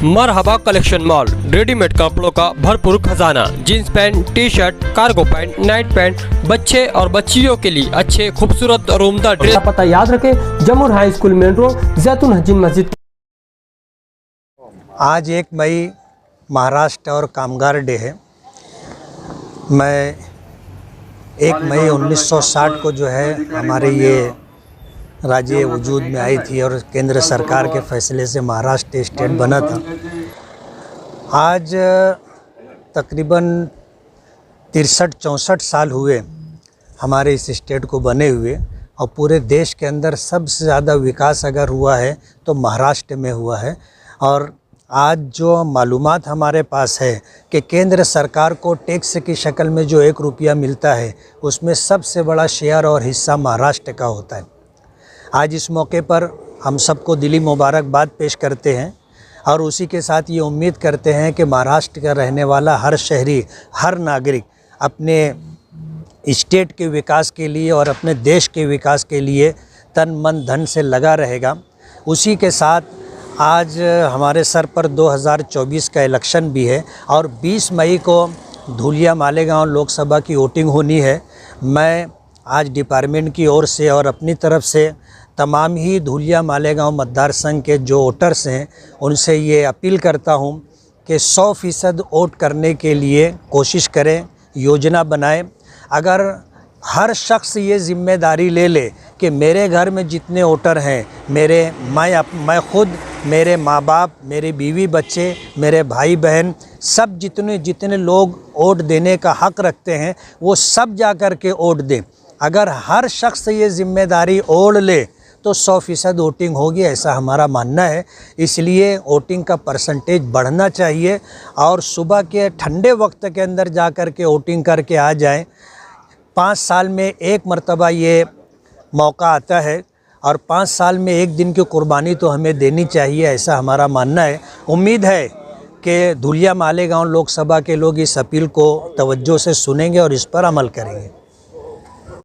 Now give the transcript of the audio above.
मरहबा collection mall, readymade कपड़ों का भरपूर खजाना। Jeans pant, T shirt, cargo pant, night pant, बच्चे और बच्चियों के लिए अच्छे खूबसूरत और उम्दा ड्रेस। पता याद रखें, जमुर हाई स्कूल मेन रोड, जैतून हजीन मस्जिद। आज 1 मई महाराष्ट्र और कामगार डे है। मैं 1 मई 1960 को जो है हमारे ये राज्य वजूद में आई थी और केंद्र सरकार के फैसले से महाराष्ट्र स्टेट बना था। आज तकरीबन 63-64 साल हुए हमारे इस स्टेट को बने हुए, और पूरे देश के अंदर सबसे ज़्यादा विकास अगर हुआ है तो महाराष्ट्र में हुआ है। और आज जो मालूमात हमारे पास है कि केंद्र सरकार को टैक्स की शक्ल में जो 1 रुपया मिलता है, उसमें सबसे बड़ा शेयर और हिस्सा महाराष्ट्र का होता है। आज इस मौके पर हम सबको दिली मुबारकबाद पेश करते हैं और उसी के साथ ये उम्मीद करते हैं कि महाराष्ट्र का रहने वाला हर शहरी, हर नागरिक अपने स्टेट के विकास के लिए और अपने देश के विकास के लिए तन मन धन से लगा रहेगा। उसी के साथ आज हमारे सर पर 2024 का इलेक्शन भी है और 20 मई को धुलिया मालेगांव लोकसभा की वोटिंग होनी है। मैं आज डिपार्टमेंट की ओर से और अपनी तरफ से तमाम ही धुलिया मालेगांव मतदार संघ के जो वोटर्स हैं उनसे ये अपील करता हूं कि 100% वोट करने के लिए कोशिश करें, योजना बनाएं। अगर हर शख्स ये जिम्मेदारी ले ले कि मेरे घर में जितने वोटर हैं, मैं खुद, मेरे माँ बाप, मेरे बीवी बच्चे, मेरे भाई बहन, सब जितने लोग वोट देने का हक़ रखते हैं वो सब जा कर के वोट दें। अगर हर शख्स ये जिम्मेदारी ओढ़ ले तो 100% वोटिंग होगी, ऐसा हमारा मानना है। इसलिए वोटिंग का परसेंटेज बढ़ना चाहिए और सुबह के ठंडे वक्त के अंदर जा कर के वोटिंग करके आ जाएं। 5 साल में 1 मरतबा ये मौका आता है और 5 साल में 1 दिन की कुर्बानी तो हमें देनी चाहिए, ऐसा हमारा मानना है। उम्मीद है कि धुलिया मालेगांव लोकसभा के लोग इस अपील को तवज्जो से सुनेंगे और इस पर अमल करेंगे।